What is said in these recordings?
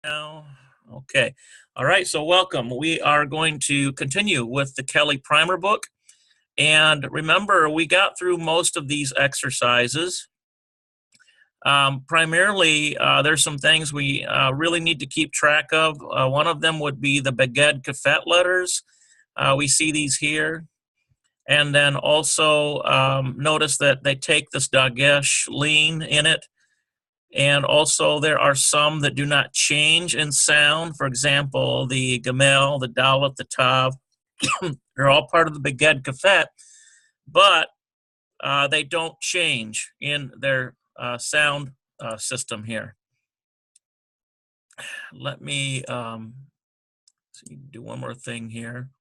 Now, okay. All right, so welcome. We are going to continue with the Kelly Primer book. And remember, we got through most of these exercises. Primarily, there's some things we really need to keep track of. One of them would be the Beged Kafet letters. We see these here. And then also notice that they take this Dagesh lean in it. And also there are some that do not change in sound. For example, the Gamel, the Dalet, the Tav, they're all part of the Beged Kafet, but they don't change in their sound system here. Let me do one more thing here.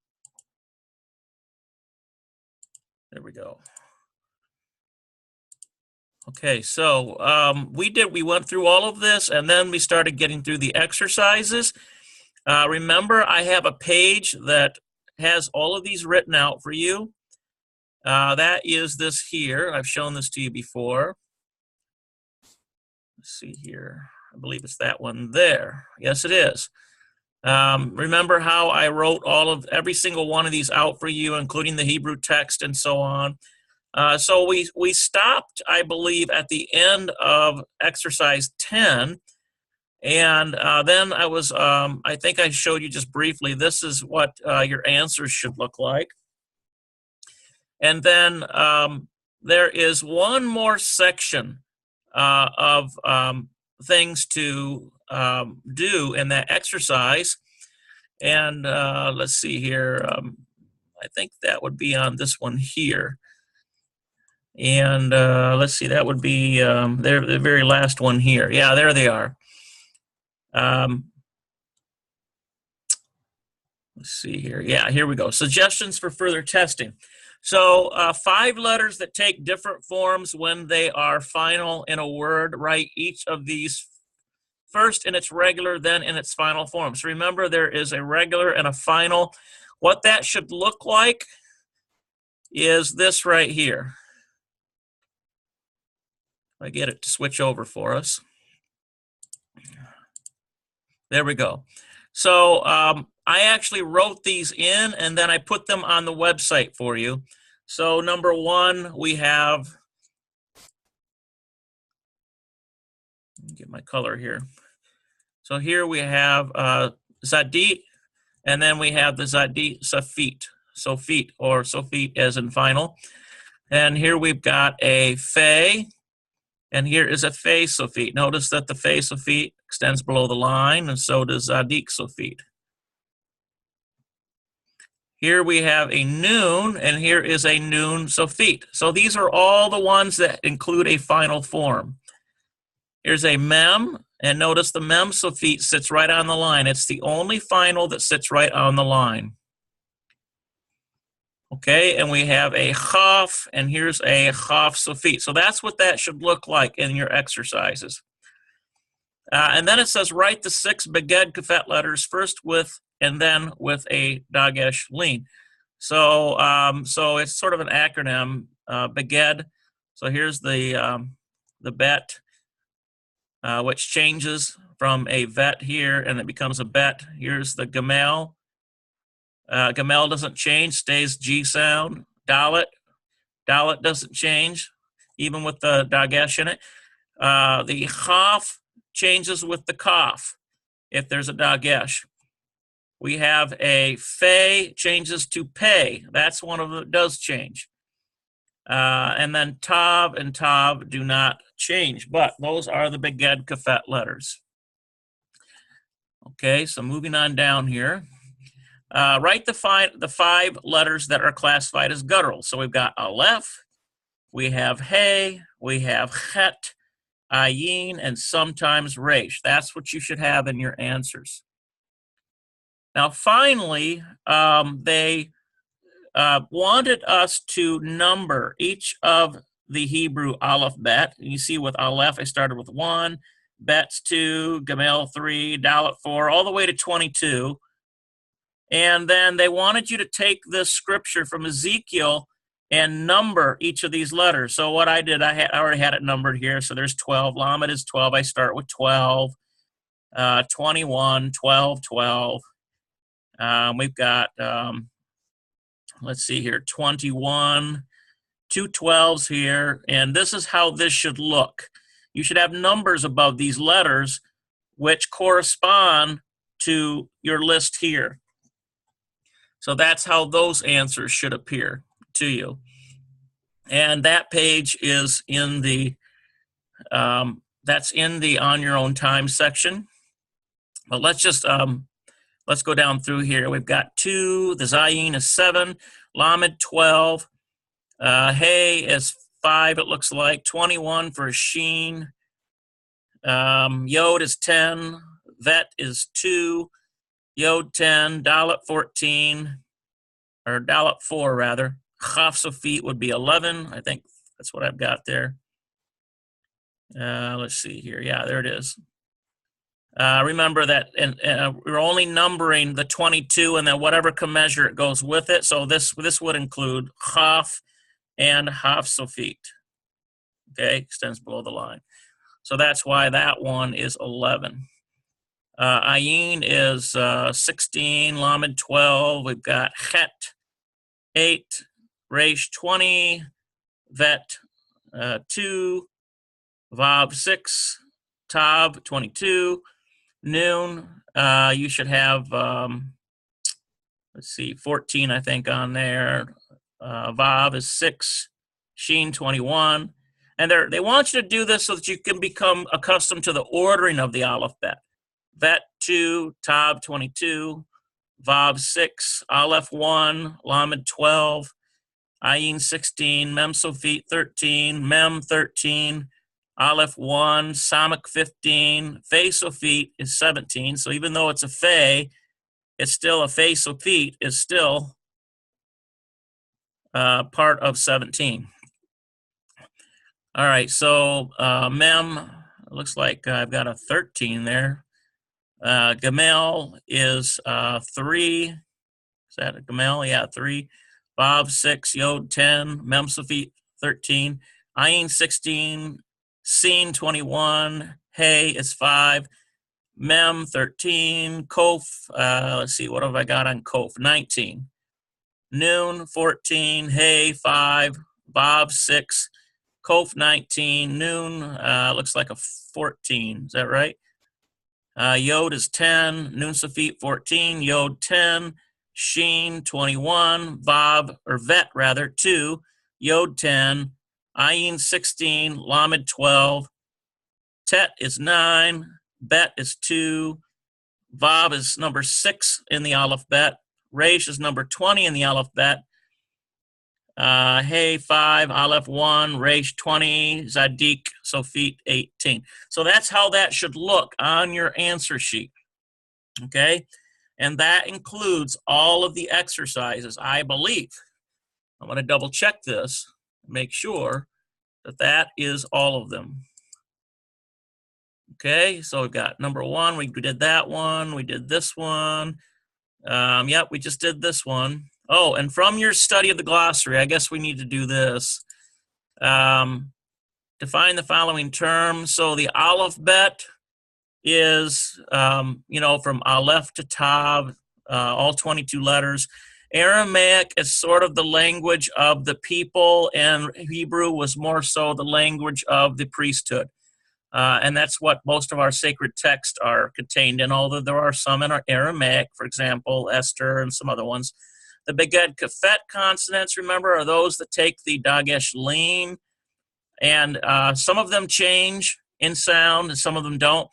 There we go. Okay, so we went through all of this, and then we started getting through the exercises. Remember, I have a page that has all of these written out for you. That is this here. I've shown this to you before. Let's see here. I believe it's that one there. Yes, it is. Remember how I wrote every single one of these out for you, including the Hebrew text and so on. So we stopped, I believe, at the end of exercise 10. And then I think I showed you just briefly, this is what your answers should look like. And then there is one more section of things to do in that exercise. And let's see here. I think that would be on this one here. And let's see, that would be the very last one here. Yeah, there they are. Let's see here. Yeah, here we go. Suggestions for further testing. So 5 letters that take different forms when they are final in a word. Write each of these first in its regular, then in its final form. So remember, there is a regular and a final. What that should look like is this right here. I get it to switch over for us. There we go. So I actually wrote these in, and then I put them on the website for you. So number 1, we have, get my color here. So here we have Zadit, and then we have the Zadit Safit, Sofit, or Sofit as in final. And here we've got a Fe. And here is a Fe Sofit. Notice that the Fe Sofit extends below the line, and so does Zadik Sofit. Here we have a Noon, and here is a Noon Sofit. So these are all the ones that include a final form. Here's a Mem, and notice the Mem Sofit sits right on the line. It's the only final that sits right on the line. Okay, and we have a Chaf, and here's a Chaf Sofit. So that's what that should look like in your exercises. And then it says write the 6 Beged Kafet letters first with and then with a Dagesh lean. So so it's sort of an acronym, Beged. So here's the bet, which changes from a vet here, and it becomes a bet. Here's the Gamel. Gamel doesn't change, stays G sound. Dalet doesn't change, even with the Dagesh in it. The Chaf changes with the Kaf, if there's a Dagesh. We have a Fe changes to Pei. That's one of them that does change. And then Tav and Tav do not change, but those are the Beged Kafet letters. Okay, so moving on down here. Write the 5 letters that are classified as guttural. So we've got Aleph, we have Hey, we have Chet, Ayin, and sometimes Resh. That's what you should have in your answers. Now, finally, they wanted us to number each of the Hebrew Aleph Bet. And you see with Aleph, I started with 1, Bet's 2, Gamel 3, Dalet 4, all the way to 22. And then they wanted you to take this scripture from Ezekiel and number each of these letters. So what I did, I already had it numbered here. So there's 12. Lamed is 12. I start with 12. 21, 12, 12. We've got, let's see here, 21, 2 12s here, and this is how this should look. You should have numbers above these letters which correspond to your list here. So that's how those answers should appear to you. And that page is in the, that's in the on your own time section. But let's just, let's go down through here. We've got 2, the Zayin is 7, Lamed 12, Hey is 5, it looks like, 21 for Sheen, Yod is 10, Vet is 2, Yod 10, Dalet 14, or Dalet 4 rather, Chaf Sofit would be 11, I think that's what I've got there. Let's see here, yeah, there it is. Remember that we're only numbering the 22 and then whatever commensurate goes with it. So this would include Chaf and Haf Sofit. Okay, extends below the line. So that's why that one is 11. Ayin is 16, Lamed 12. We've got Chet 8, Resh 20, Vet 2, Vav 6, Tav 22. Noon, you should have, let's see, 14, I think, on there. Vav is 6, Sheen 21. And they want you to do this so that you can become accustomed to the ordering of the alphabet. Vet 2, Tav 22, Vav 6, Aleph 1, Lamed 12, Ayin 16, Mem Sofit 13, Mem 13, Aleph 1, Samach 15, Fe Sofit is 17. So even though it's a Fe, it's still a Fe Sofit is still part of 17. All right, so Mem, it looks like I've got a 13 there. Gamel is 3. Is that a Gamel? Yeah, 3. Vav 6, Yod 10, Mem Sofit 13, Ayin 16, Sin 21, Hey is 5, Mem 13, Kof, let's see, what have I got on Kof? 19. Noon 14, Hey 5, Vav 6, Kof 19, Noon looks like a 14, is that right? Yod is 10, Noon Sofit 14, Yod 10, Sheen 21, Vav, or Vet rather, 2, Yod 10, Ayin 16, Lamed 12, Tet is 9, Bet is 2, Vav is number 6 in the Aleph Bet, Resh is number 20 in the Aleph Bet, Hey 5, Aleph 1, Resh 20, Zadik, Sofit 18. So that's how that should look on your answer sheet, okay? And that includes all of the exercises, I believe. I'm going to double check this, make sure that that is all of them. Okay, so we've got number 1, we did that one, we did this one. Yep, we just did this one. Oh, and from your study of the glossary, I guess we need to do this. Define the following terms. So the Aleph Bet is, from Aleph to Tav, all 22 letters. Aramaic is sort of the language of the people, and Hebrew was more so the language of the priesthood. And that's what most of our sacred texts are contained in, although there are some in our Aramaic, for example, Esther and some other ones. The Beged Kafet consonants, remember, are those that take the Dagesh lean, and some of them change in sound and some of them don't.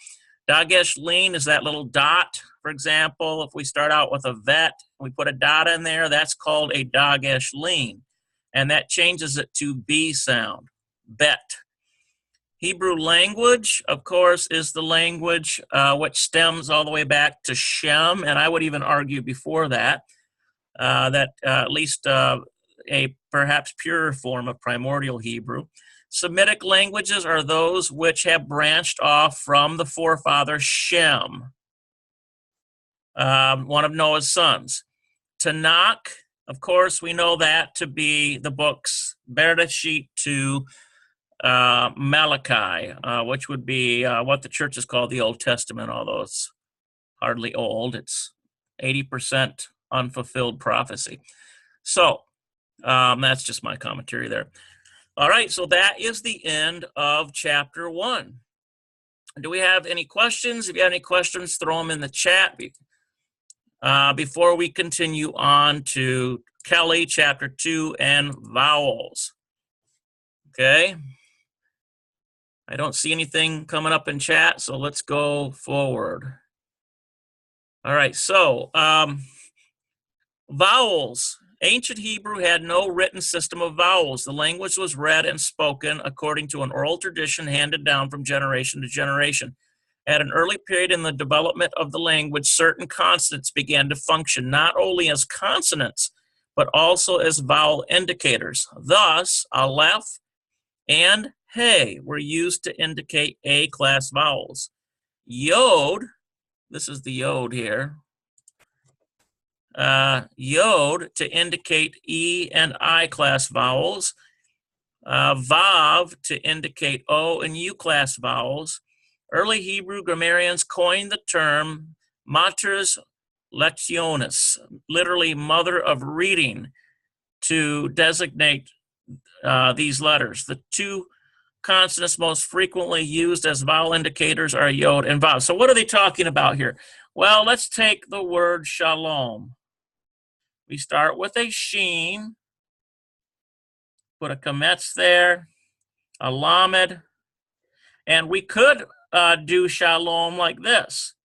Dagesh lean is that little dot. For example, if we start out with a vet, we put a dot in there, that's called a Dagesh lean, and that changes it to B sound, bet. Hebrew language, of course, is the language which stems all the way back to Shem, and I would even argue before that, at least a perhaps purer form of primordial Hebrew. Semitic languages are those which have branched off from the forefather Shem, one of Noah's sons. Tanakh, of course, we know that to be the books Bereshit to Malachi, which would be what the churches call the Old Testament, although it's hardly old. It's 80% unfulfilled prophecy. So that's just my commentary there. All right, so that is the end of chapter 1. Do we have any questions? If you have any questions, throw them in the chat before we continue on to Kelly, chapter 2, and vowels. Okay. I don't see anything coming up in chat, so let's go forward. All right, so vowels. Ancient Hebrew had no written system of vowels. The language was read and spoken according to an oral tradition handed down from generation to generation. At an early period in the development of the language, certain consonants began to function not only as consonants, but also as vowel indicators. Thus, aleph and hey were used to indicate A-class vowels. Yod, this is the yod here, yod to indicate E and I-class vowels, vav to indicate O and U-class vowels. Early Hebrew grammarians coined the term maters lectionis, literally mother of reading, to designate these letters. The two consonants most frequently used as vowel indicators are yod and vav. So what are they talking about here? Well, let's take the word shalom. We start with a sheen, put a kametz there, a lamed, and we could do shalom like this.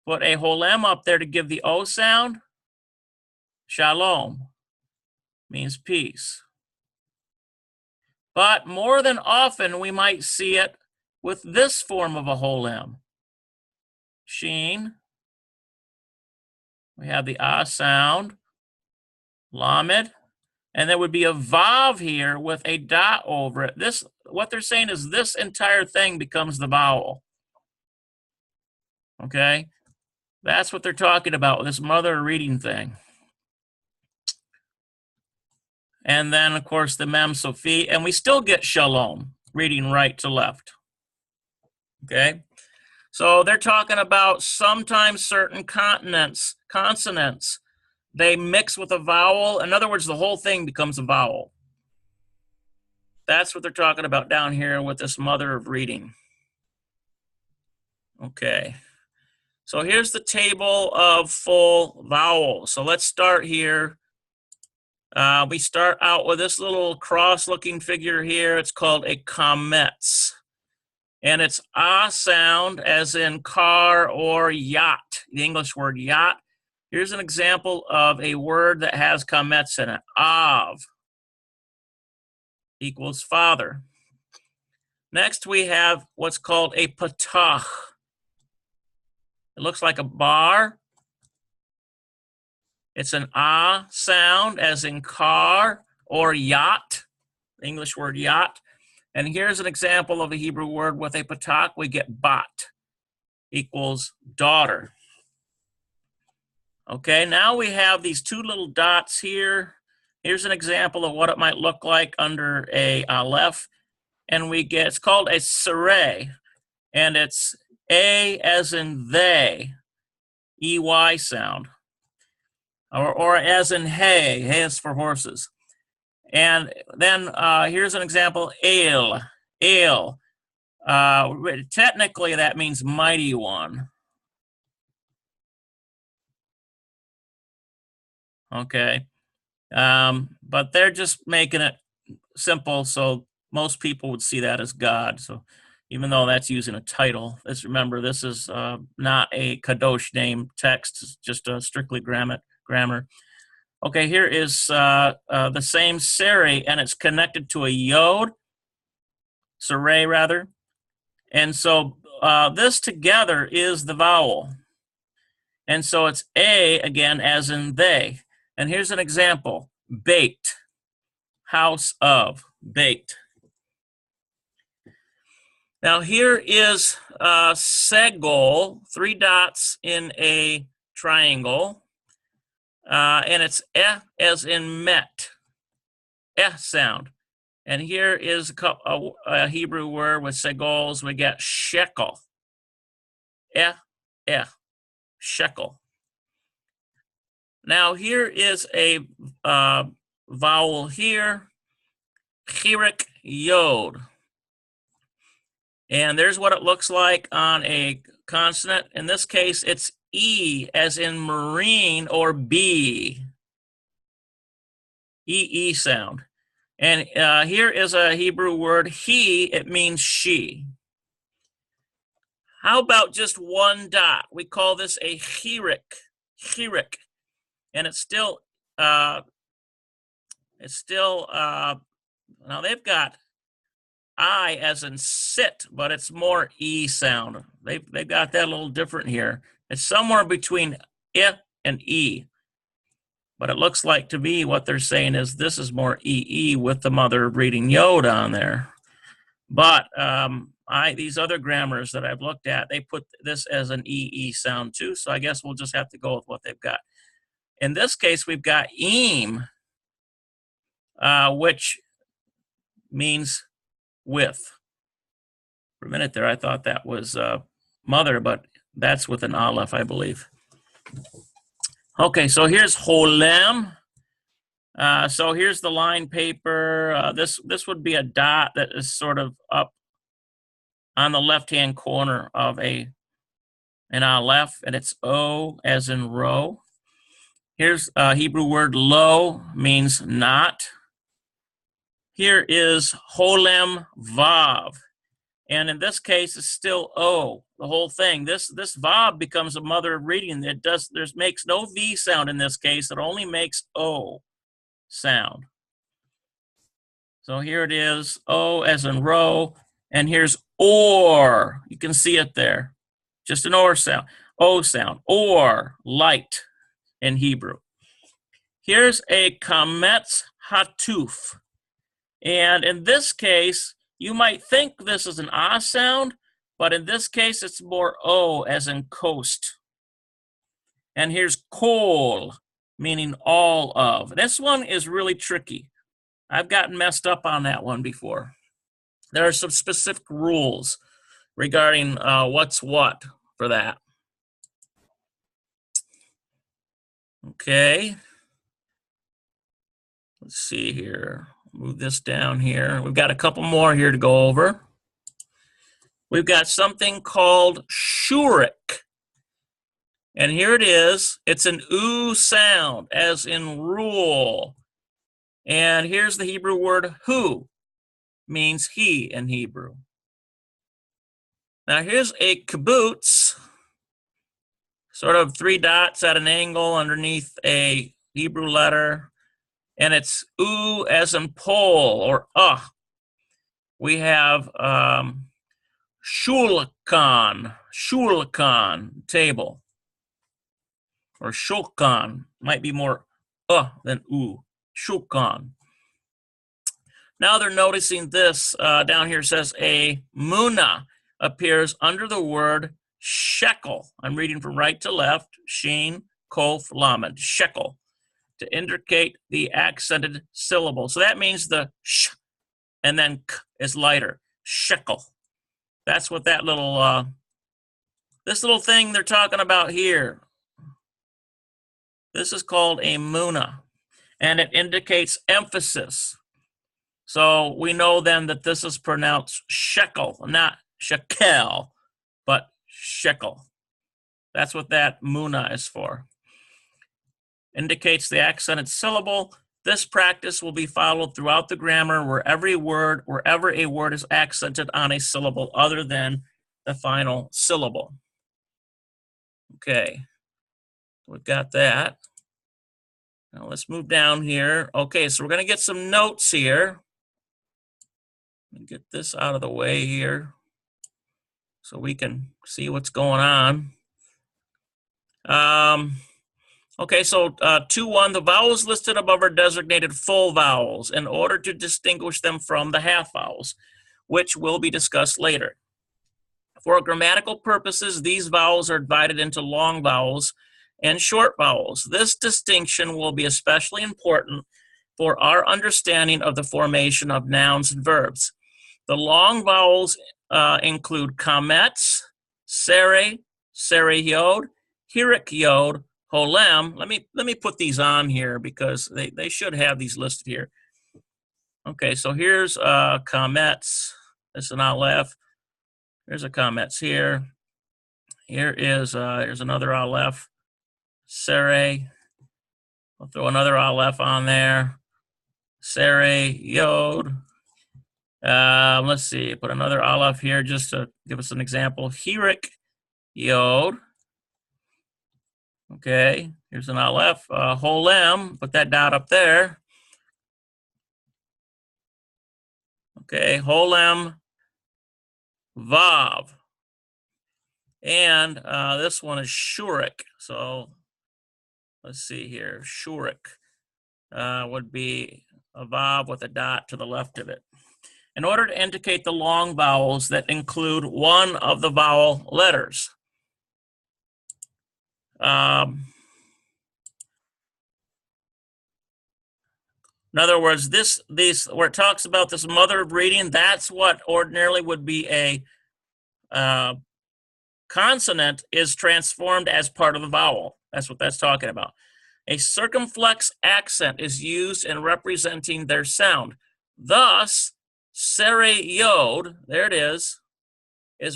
Put a holem up there to give the O sound. Shalom means peace. But more than often, we might see it with this form of a holem. Sheen. We have the ah sound. Lamed. And there would be a vav here with a dot over it. This, what they're saying is this entire thing becomes the vowel. Okay? That's what they're talking about, this mother reading thing. And then, of course, the mem sophi, and we still get shalom, reading right to left. Okay? So they're talking about sometimes certain consonants, they mix with a vowel. In other words, the whole thing becomes a vowel. That's what they're talking about down here with this mother of reading. Okay. So here's the table of full vowels. So let's start here. We start out with this little cross-looking figure here. It's called a kametz. And it's ah sound as in car or yacht, the English word yacht. Here's an example of a word that has kametz in it. Av equals father. Next, we have what's called a patach. It looks like a bar. It's an ah sound as in car or yacht, the English word yacht. And here's an example of a Hebrew word with a patach. We get bat equals daughter. Okay, now we have these two little dots here. Here's an example of what it might look like under a aleph. And we get, it's called a saray. And it's A as in they, EY sound. Or as in hay, hay is for horses. And then here's an example, ale. Technically, that means mighty one. Okay. But they're just making it simple, so most people would see that as God. So even though that's using a title, let's remember this is not a kadosh name text, it's just a strictly grammar. Okay, here is the same sari, and it's connected to a yod, saray rather. And so this together is the vowel. And so it's A again, as in they. And here's an example, baked, house of, baked. Now here is segol, 3 dots in a triangle. And it's as in met, sound. And here is a Hebrew word with segols. We get shekel. Shekel. Now here is a vowel here, chirik yod. And there's what it looks like on a consonant. In this case, it's E as in marine or B. E sound. And here is a Hebrew word, he, it means she. How about just one dot? We call this a chirik. And it's still, now they've got I as in sit, but it's more E sound. They've got that a little different here. It's somewhere between I and E. But it looks like to me what they're saying is this is more EE with the mother reading Yod on there. But these other grammars that I've looked at, they put this as an EE sound too. So I guess we'll just have to go with what they've got. In this case, we've got eem, which means with. For a minute there, I thought that was mother, but that's with an aleph, I believe. Okay, so here's holem. So here's the line paper. This would be a dot that is sort of up on the left-hand corner of an aleph, and it's O as in row. Here's a Hebrew word lo, means not. Here is holem vav. And in this case, it's still O, the whole thing. This vav becomes a mother reading. Makes no V sound in this case. It only makes O sound. So here it is, O as in row, and here's or. You can see it there. Just an or sound, O sound, or light in Hebrew. Here's a kametz hatuf. And in this case, you might think this is an ah sound, but in this case, it's more O as in coast. And here's kol, meaning all of. This one is really tricky. I've gotten messed up on that one before. There are some specific rules regarding what's what for that. Okay. Let's see here. Move this down here. We've got a couple more here to go over. We've got something called shurik. And here it is. It's an oo sound, as in rule. And here's the Hebrew word who, means he in Hebrew. Now here's a kibbutz, sort of three dots at an angle underneath a Hebrew letter. And it's oo as in pole or We have shulchan, table. Or shulchan, might be more than oo, shulchan. Now they're noticing this down here says a muna appears under the word shekel. I'm reading from right to left, sheen, kof, lamed, shekel, to indicate the accented syllable. So that means the sh and then k is lighter, shekel. That's what that little, this little thing they're talking about here. This is called a muna, and it indicates emphasis. So we know then that this is pronounced shekel, not shekel, but shekel. That's what that muna is for. Indicates the accented syllable. This practice will be followed throughout the grammar wherever a word is accented on a syllable other than the final syllable. Okay, we've got that. Now let's move down here. Okay, so we're going to get some notes here. Let me get this out of the way here so we can see what's going on. Okay, so 2.1, the vowels listed above are designated full vowels in order to distinguish them from the half vowels, which will be discussed later. For grammatical purposes, these vowels are divided into long vowels and short vowels. This distinction will be especially important for our understanding of the formation of nouns and verbs. The long vowels include kamets, sere, sere yod, hirik yod, holem. Let me put these on here because they should have these listed here. Okay, so here's kamets. This is an aleph. There's a kamets here. Here is here's another aleph. Sere. I'll throw another aleph on there. Sere yod. Let's see. Put another aleph here just to give us an example. Hirik yod. Okay. Here's an aleph. Holem. Put that dot up there. Okay. Holem vav. And this one is shurik. So let's see here. Shurik would be a vav with a dot to the left of it. In order to indicate the long vowels that include one of the vowel letters. In other words, where it talks about this mother of reading, that's what ordinarily would be a consonant is transformed as part of the vowel. That's what that's talking about. A circumflex accent is used in representing their sound. Thus, sere yod, there it is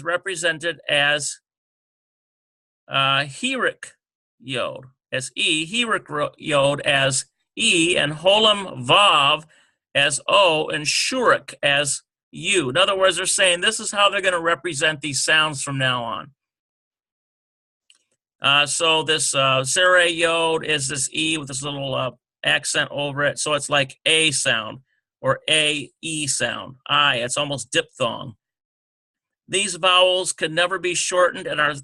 represented as hirik yod, as E, hirik yod as E, and holem vav as O, and shurik as U. In other words, they're saying this is how they're going to represent these sounds from now on. So this sere yod is this E with this little accent over it. So it's like A sound or A-E sound. I, it's almost diphthong. These vowels can never be shortened and are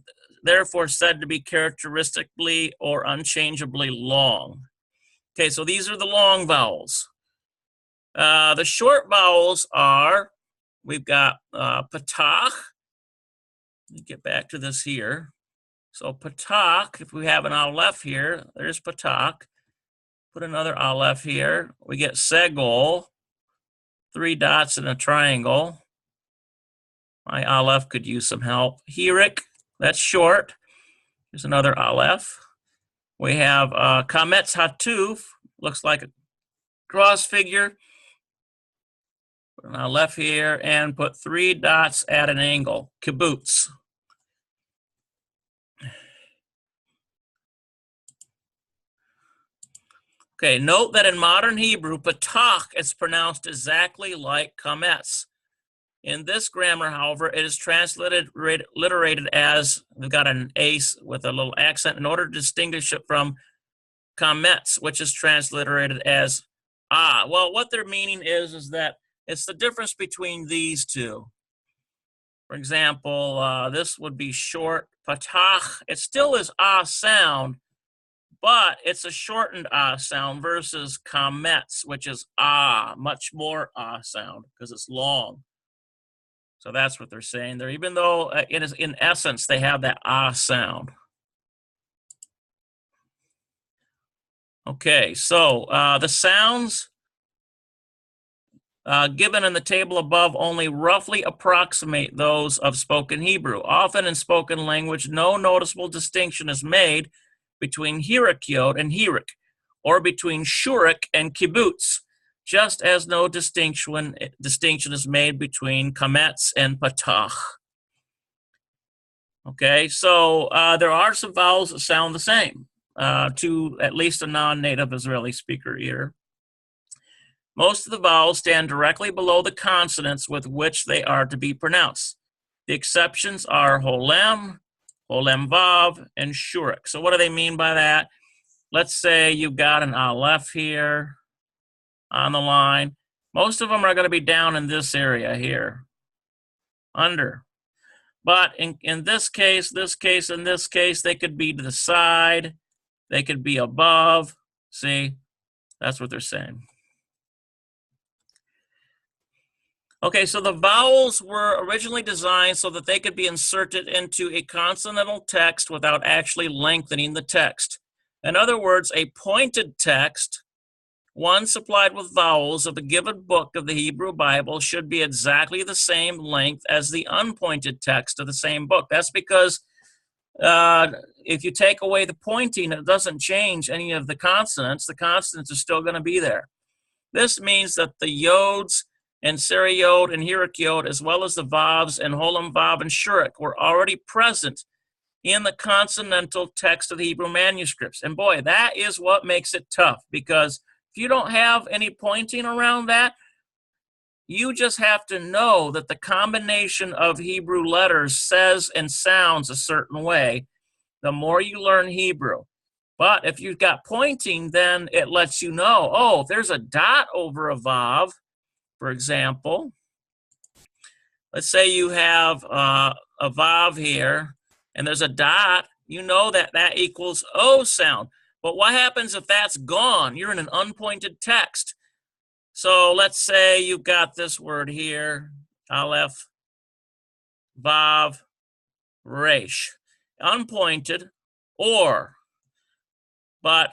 therefore said to be characteristically or unchangeably long. Okay, so these are the long vowels. The short vowels are, we've got patach. Let me get back to this here. So patach, if we have an aleph here, there's patach. Put another aleph here. We get segol, 3 dots in a triangle. My aleph could use some help. Hirik, that's short. Here's another aleph. We have kamets hatuf, looks like a cross figure. Put an aleph here and put 3 dots at an angle. Kibbutz. Okay, note that in modern Hebrew, patach is pronounced exactly like kamets. In this grammar, however, it is transliterated as, we've got an ace with a little accent in order to distinguish it from kamets, which is transliterated as ah. Well, what their meaning is that it's the difference between these two. For example, this would be short, patach. It still is ah sound, but it's a shortened ah sound versus kamets, which is ah, much more ah sound because it's long. So that's what they're saying there, even though it is in essence they have that ah sound. Okay, so the sounds given in the table above only roughly approximate those of spoken Hebrew. Often in spoken language, no noticeable distinction is made between hirik yod and hirik, or between shurik and kibbutz, just as no distinction is made between kamets and patach. Okay, so there are some vowels that sound the same to at least a non-native Israeli speaker ear. Most of the vowels stand directly below the consonants with which they are to be pronounced. The exceptions are holem, holem vav, and shurik. So what do they mean by that? Let's say you've got an aleph here on the line. Most of them are going to be down in this area here, under. But in this case, and this case, they could be to the side. They could be above. See, that's what they're saying. Okay, so the vowels were originally designed so that they could be inserted into a consonantal text without actually lengthening the text. In other words, a pointed text one supplied with vowels of the given book of the Hebrew Bible should be exactly the same length as the unpointed text of the same book. That's because if you take away the pointing, it doesn't change any of the consonants. The consonants are still going to be there. This means that the yods and seriyod and hirakyod, as well as the vavs and holam vav and shurik, were already present in the consonantal text of the Hebrew manuscripts. And boy, that is what makes it tough, because if you don't have any pointing around that, you just have to know that the combination of Hebrew letters says and sounds a certain way the more you learn Hebrew. But if you've got pointing, then it lets you know, oh, there's a dot over a vav, for example. Let's say you have a vav here, and there's a dot. You know that that equals O sound. But what happens if that's gone? You're in an unpointed text. So let's say you've got this word here, aleph, vav, resh, unpointed, or. But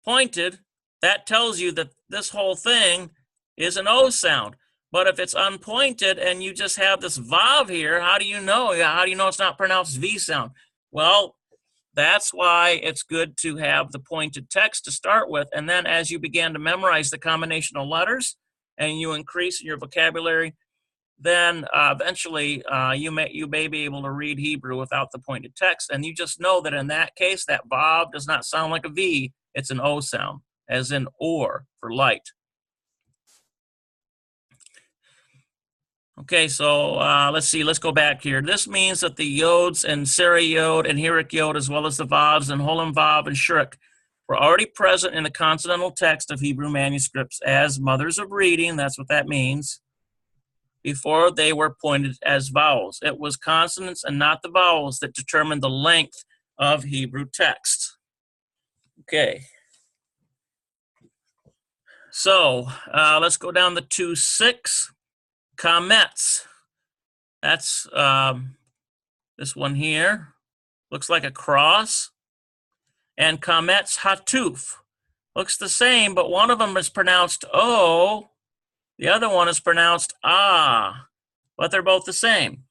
pointed, that tells you that this whole thing is an O sound. But if it's unpointed and you just have this vav here, how do you know? How do you know it's not pronounced V sound? Well, that's why it's good to have the pointed text to start with. And then as you begin to memorize the combination of letters and you increase your vocabulary, then eventually you may be able to read Hebrew without the pointed text. And you just know that in that case, that vav does not sound like a V. It's an O sound, as in or for light. Okay, so let's see. Let's go back here. This means that the yods and seriyod and hirakyod, as well as the vavs and holam vav and shurik, were already present in the consonantal text of Hebrew manuscripts as mothers of reading. That's what that means. Before they were pointed as vowels. It was consonants and not the vowels that determined the length of Hebrew text. Okay. So let's go down to 2.6. Kametz. That's this one here. Looks like a cross. And kametz hatuf. Looks the same, but one of them is pronounced O. The other one is pronounced ah. But they're both the same.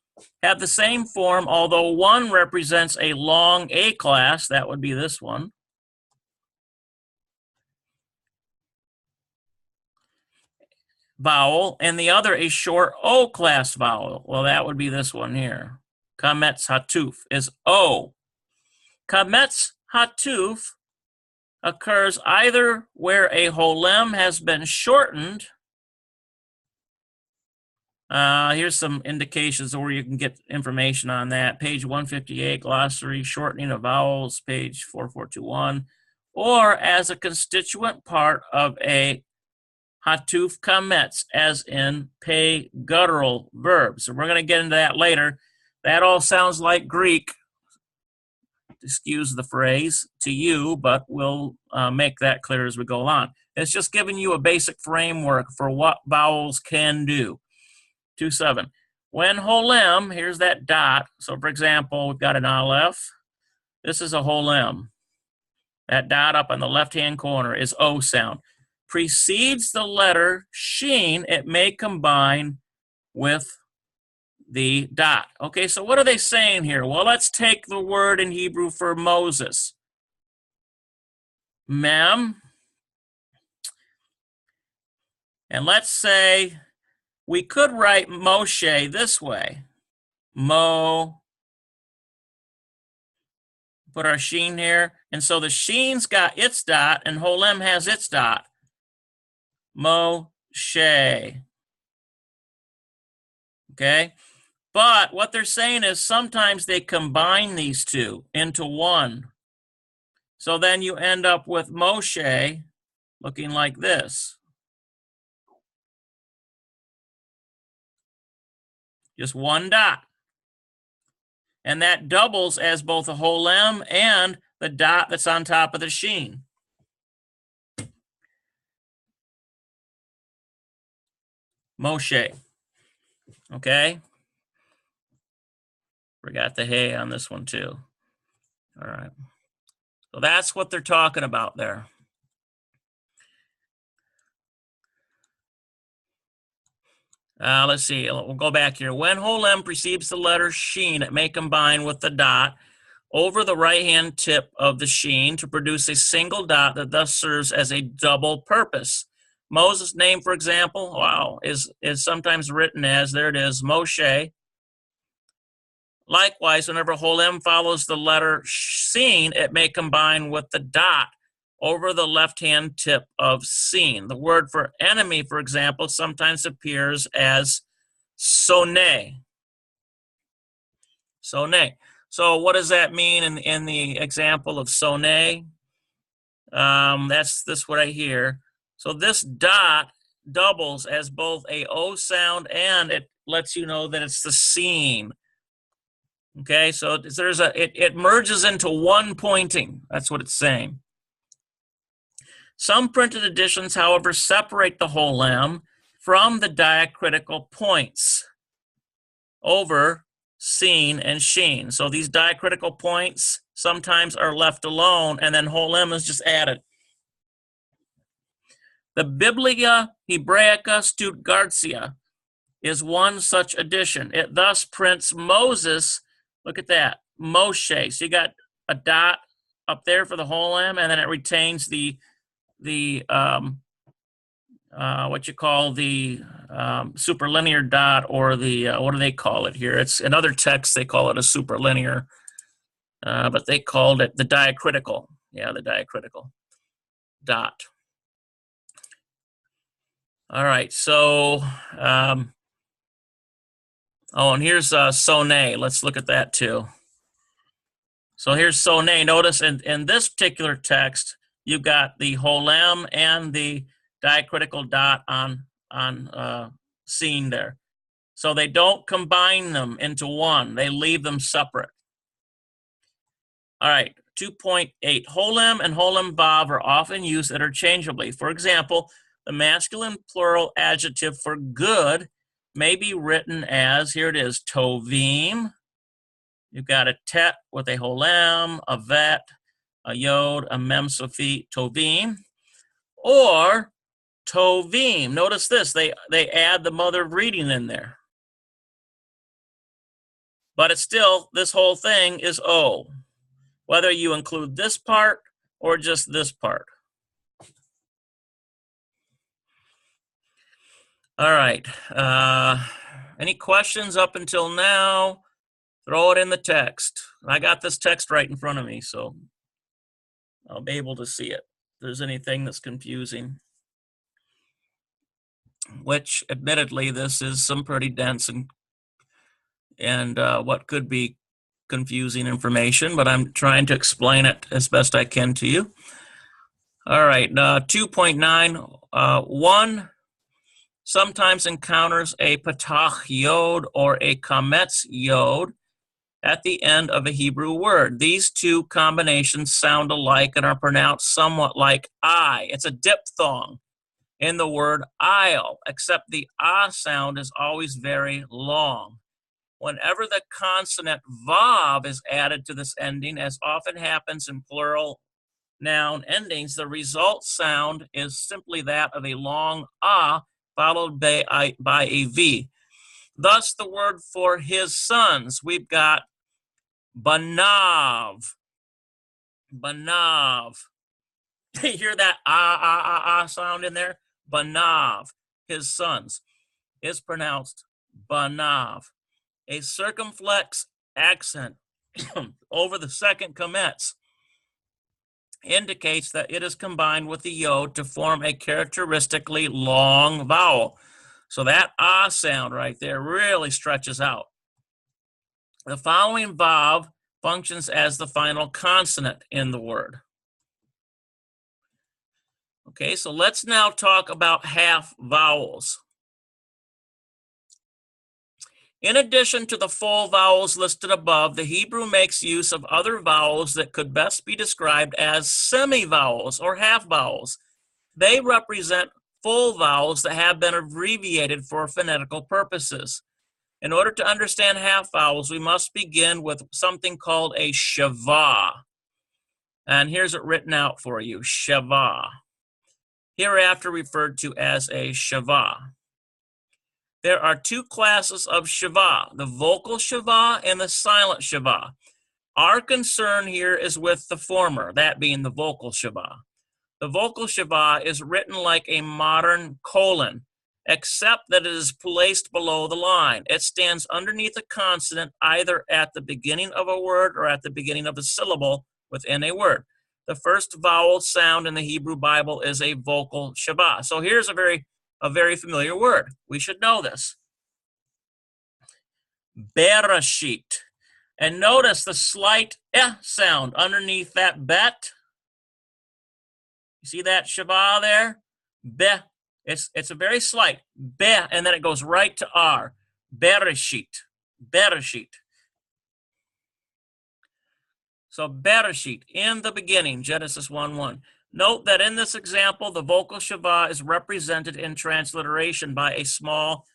Have the same form, although one represents a long A class. That would be this one. Vowel, and the other a short O class vowel. Well, that would be this one here. Kametz hatuf is O. Kametz hatuf occurs either where a holem has been shortened. Here's some indications where you can get information on that. Page 158, glossary, shortening of vowels, page 4421, or as a constituent part of a hatuf kametz, as in pay guttural verbs. So we're going to get into that later. That all sounds like Greek, excuse the phrase, to you, but we'll make that clear as we go along. It's just giving you a basic framework for what vowels can do. 2.7. When holem, here's that dot. So for example, we've got an aleph. This is a holem. That dot up on the left-hand corner is O sound. Precedes the letter sheen, it may combine with the dot. Okay, so what are they saying here? Well, let's take the word in Hebrew for Moses. Mem. And let's say we could write Moshe this way. Mo. Put our sheen here. And so the sheen's got its dot and holem has its dot. Moshe. Okay? But what they're saying is sometimes they combine these two into one. So then you end up with Moshe looking like this. Just one dot. And that doubles as both a holem and the dot that's on top of the sheen. Moshe. Okay? Forgot the hey on this one too. All right. So that's what they're talking about there. Let's see. We'll go back here. When whole M precedes the letter sheen, it may combine with the dot over the right-hand tip of the sheen to produce a single dot that thus serves as a double purpose. Moses' name, for example, is sometimes written as, there it is, Moshe. Likewise, whenever whole M follows the letter seen, it may combine with the dot over the left-hand tip of seen. The word for enemy, for example, sometimes appears as sonne. Sonne. So what does that mean in the example of sonne? That's this right here. So this dot doubles as both a O sound, and it lets you know that it's the seen. Okay, so it merges into one pointing. That's what it's saying. Some printed editions, however, separate the whole M from the diacritical points over seen and sheen. So these diacritical points sometimes are left alone, and then whole M is just added. The Biblia Hebraica Stuttgartia is one such edition. It thus prints Moses. Look at that, Moshe. So you got a dot up there for the whole M, and then it retains the what you call the superlinear dot, or the what do they call it here? It's in other texts they call it a superlinear, but they called it the diacritical. Yeah, the diacritical dot. All right, so and here's sonne. Let's look at that too. So here's sonne. Notice in this particular text, you've got the whole M and the diacritical dot on seen there. So they don't combine them into one. They leave them separate. All right, 2.8. Whole M and whole M vav are often used interchangeably. For example, the masculine plural adjective for good may be written as, here it is, tovim. You've got a tet with a whole M, a vet, a yod, a mem sophi, tovim, or tovim. Notice this, they add the mother of reading in there. But it's still, this whole thing is O, whether you include this part or just this part. All right, any questions up until now? Throw it in the text. I got this text right in front of me, so I'll be able to see it. If there's anything that's confusing, which admittedly this is some pretty dense and what could be confusing information, but I'm trying to explain it as best I can to you. All right, 2.9, 1 sometimes encounters a patach yod or a kametz yod at the end of a Hebrew word. These two combinations sound alike and are pronounced somewhat like I. It's a diphthong in the word aisle, except the ah sound is always very long. Whenever the consonant vav is added to this ending, as often happens in plural noun endings, the result sound is simply that of a long ah followed by a v. Thus, the word for his sons, we've got banav. Banav. You hear that ah sound in there? Banav, his sons, is pronounced banav. A circumflex accent over the second kametz indicates that it is combined with the yod to form a characteristically long vowel. So that ah sound right there really stretches out. The following vav functions as the final consonant in the word. Okay, so let's now talk about half vowels. In addition to the full vowels listed above, the Hebrew makes use of other vowels that could best be described as semi-vowels or half vowels. They represent full vowels that have been abbreviated for phonetical purposes. In order to understand half vowels, we must begin with something called a shava. And here's it written out for you, shava. Hereafter referred to as a shava. there are two classes of shava, the vocal shava and the silent shava. Our concern here is with the former, that being the vocal shava. The vocal shava is written like a modern colon, except that it is placed below the line. It stands underneath a consonant either at the beginning of a word or at the beginning of a syllable within a word. The first vowel sound in the Hebrew Bible is a vocal shava. So here's a very familiar word. We should know this. Bereshit. And notice the slight eh sound underneath that bet. You see that shava there? Be. It's a very slight be, and then it goes right to R. Bereshit. Bereshit. So Bereshit, in the beginning, Genesis 1:1. Note that in this example, the vocal shava is represented in transliteration by a small,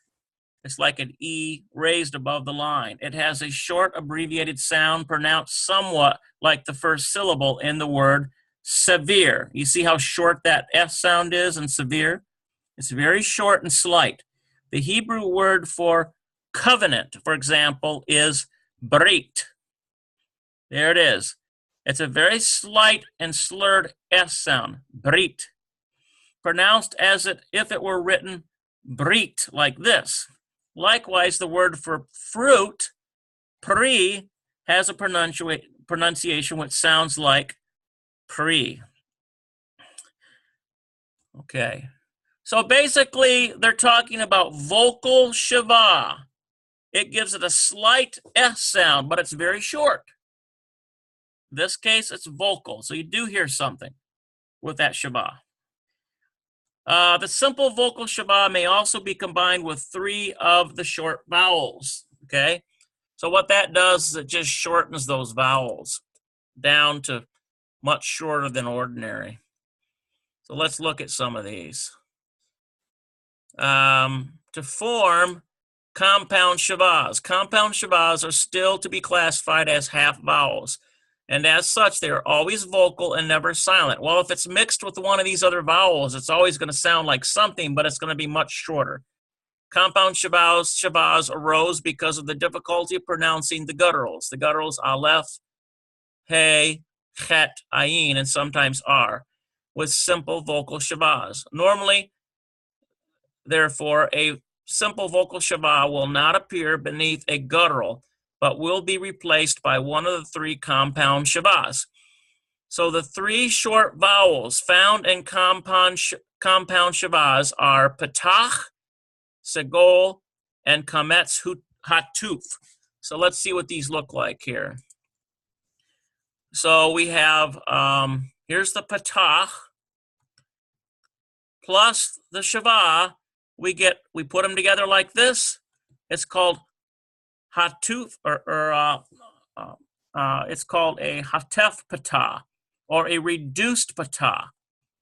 it's like an E raised above the line. It has a short abbreviated sound pronounced somewhat like the first syllable in the word severe. You see how short that F sound is in severe? It's very short and slight. The Hebrew word for covenant, for example, is brit. There it is. It's a very slight and slurred S sound, brit, pronounced as if it were written brit, like this. Likewise, the word for fruit, pri, has a pronunciation which sounds like pri. Okay. So basically, they're talking about vocal shava. It gives it a slight S sound, but it's very short. In this case, it's vocal, so you do hear something with that shava. The simple vocal shava may also be combined with 3 of the short vowels, okay? So what that does is it just shortens those vowels down to much shorter than ordinary. So let's look at some of these. To form compound shavas. Compound shavas are still to be classified as half vowels, and as such, they are always vocal and never silent. Well, if it's mixed with one of these other vowels, it's always going to sound like something, but it's going to be much shorter. Compound shavas arose because of the difficulty of pronouncing the gutturals. The gutturals aleph, hey, chet, ayin, and sometimes r, with simple vocal shavas. Normally, therefore, a simple vocal shava will not appear beneath a guttural, but will be replaced by one of the 3 compound shavas. So the 3 short vowels found in compound shavas are patach, segol, and kametz hatuf. So let's see what these look like here. So we have, here's the patach plus the shava. We put them together like this. It's called hatuf, it's called a hatef patah, or a reduced patah.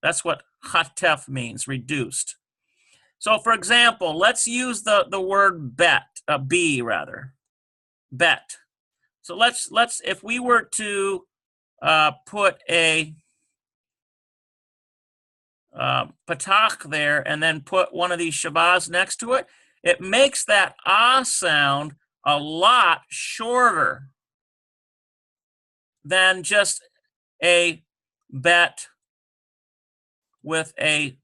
That's what hatef means, reduced. So, for example, let's use the word bet, be rather, bet. So let's if we were to put a patach there and then put one of these shavas next to it, it makes that ah sound a lot shorter than just a bet with a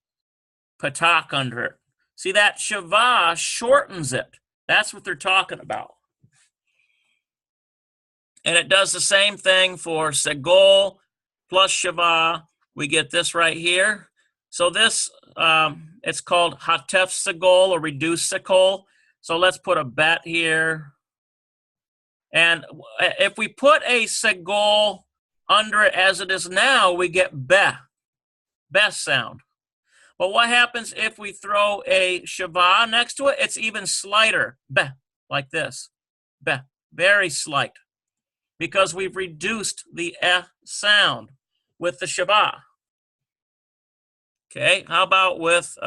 patach under it. See, that shava shortens it. That's what they're talking about. And it does the same thing for segol plus shava. We get this right here. So this, it's called hatef segol or reduced segol. So let's put a bet here. And if we put a segol under it as it is now, we get be sound. But what happens if we throw a shava next to it? It's even slighter, be, like this, be, very slight, because we've reduced the sound with the shava. Okay, how about with,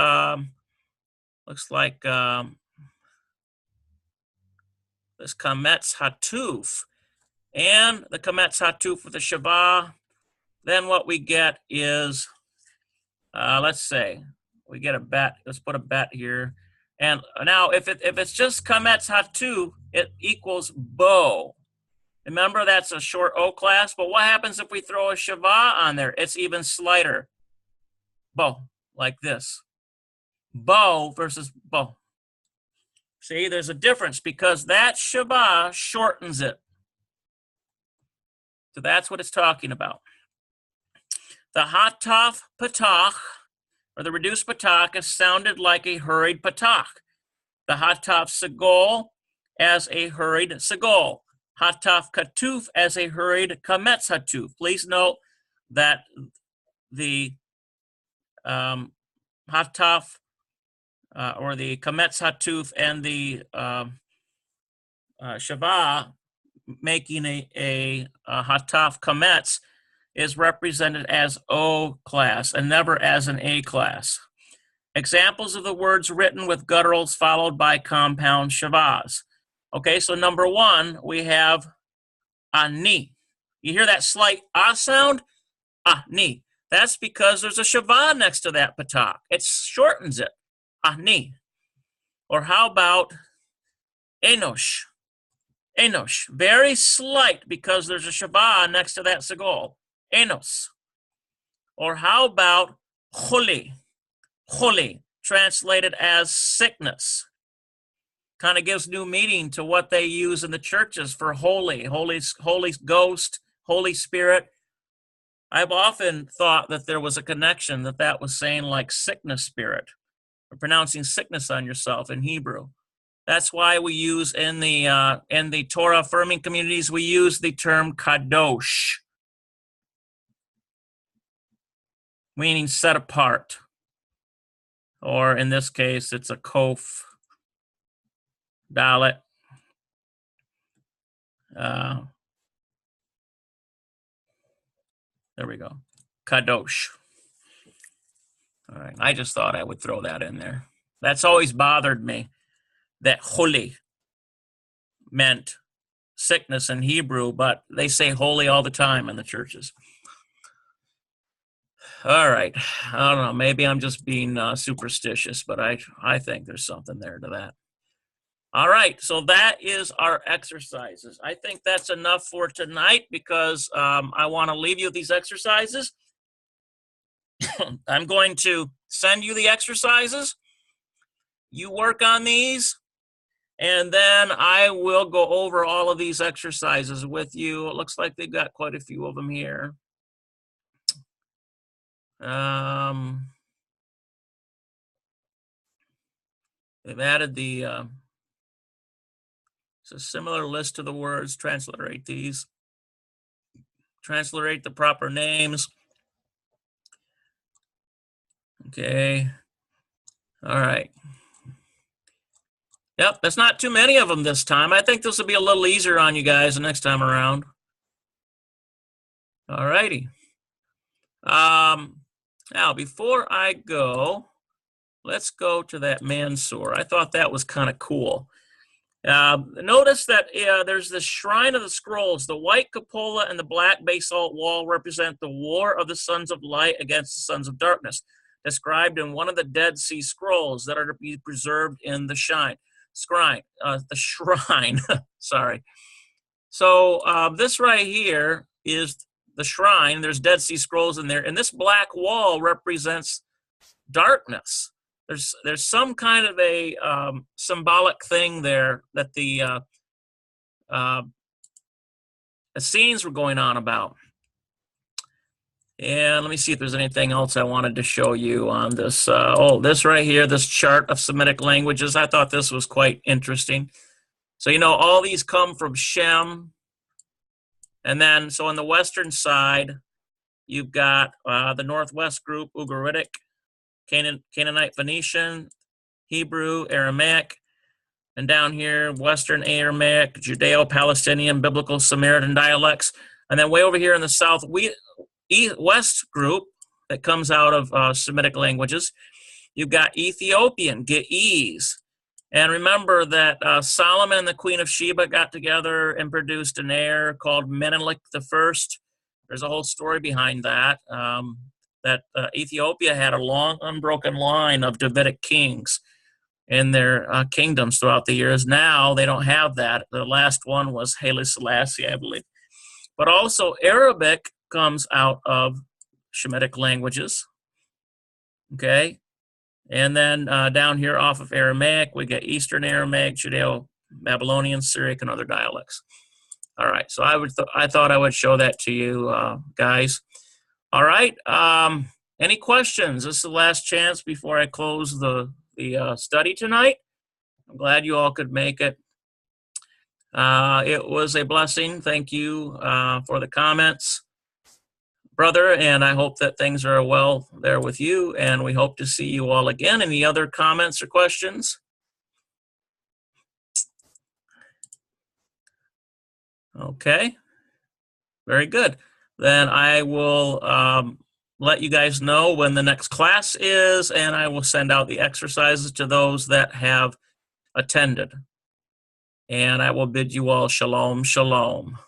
looks like this kametz hatuf, and the kametz hatuf with the shava. Then what we get is, let's say, we get a bet. Let's put a bet here. And now if it's just Kametz Hatu, it equals Bo. Remember, that's a short O class, but what happens if we throw a Shava on there? It's even slighter. Bo, like this. Bo versus Bo. See, there's a difference because that Shava shortens it. So that's what it's talking about. The Hataf Patach, or the reduced Patach, is sounded like a hurried Patach. The Hataf Segol as a hurried Segol. Hataf Katuf as a hurried Kametz Hatuf. Please note that the Hataf or the Kametz Hatuf and the Shava making a Hataf Kametz is represented as O class and never as an A class. Examples of the words written with gutturals followed by compound Shavas. Okay, so number one, we have ani. You hear that slight ah sound? Ani. That's because there's a Shava next to that patak. It shortens it. Ani. Or how about enosh? Enosh. Very slight because there's a Shava next to that segol. Enos. Or how about chuli? Chuli, translated as sickness. Kind of gives new meaning to what they use in the churches for holy ghost, Holy Spirit. I've often thought that there was a connection that was saying like sickness spirit, or pronouncing sickness on yourself in Hebrew. That's why we use in the Torah affirming communities, we use the term kadosh, meaning set apart. Or in this case, it's a kof, dalet. There we go. Kadosh. All right. I just thought I would throw that in there. That's always bothered me, that holy meant sickness in Hebrew, but they say holy all the time in the churches. All right. I don't know. Maybe I'm just being superstitious, but I think there's something there to that. All right. So that is our exercises. I think that's enough for tonight because I want to leave you with these exercises. I'm going to send you the exercises. You work on these, and then I will go over all of these exercises with you. It looks like they've got quite a few of them here. They've added the, it's a similar list to the words. Transliterate these. Transliterate the proper names. Okay. All right. Yep, that's not too many of them this time. I think this will be a little easier on you guys the next time around. All righty. Now, before I go, let's go to that Mansoor. I thought that was kind of cool. Notice that there's this Shrine of the Scrolls. The white cupola and the black basalt wall represent the war of the sons of light against the sons of darkness, described in one of the Dead Sea Scrolls that are to be preserved in the shrine. Sorry. So this right here is the shrine. There's Dead Sea Scrolls in there, and this black wall represents darkness. There's some kind of a symbolic thing there that the Essenes were going on about. And let me see if there's anything else I wanted to show you on this. This right here, this chart of Semitic languages. I thought this was quite interesting. So, you know, all these come from Shem. And then, so on the western side, you've got the Northwest group, Ugaritic, Canaanite Phoenician, Hebrew, Aramaic, and down here, Western Aramaic, Judeo-Palestinian, Biblical Samaritan dialects. And then way over here in the Southwest group that comes out of Semitic languages, you've got Ethiopian, Ge'ez. And remember that Solomon and the Queen of Sheba got together and produced an heir called Menelik I. There's a whole story behind that. Ethiopia had a long, unbroken line of Davidic kings. in their kingdoms throughout the years. Now they don't have that. The last one was Haile Selassie, I believe. But also Arabic comes out of Shemitic languages. Okay. And then down here off of Aramaic, we get Eastern Aramaic, Judeo-Babylonian, Syriac, and other dialects. All right, so I thought I would show that to you guys. All right, any questions? This is the last chance before I close the study tonight. I'm glad you all could make it. It was a blessing. Thank you for the comments, brother, and I hope that things are well there with you, and we hope to see you all again. Any other comments or questions? Okay, very good. Then I will let you guys know when the next class is, and I will send out the exercises to those that have attended. And I will bid you all shalom, shalom.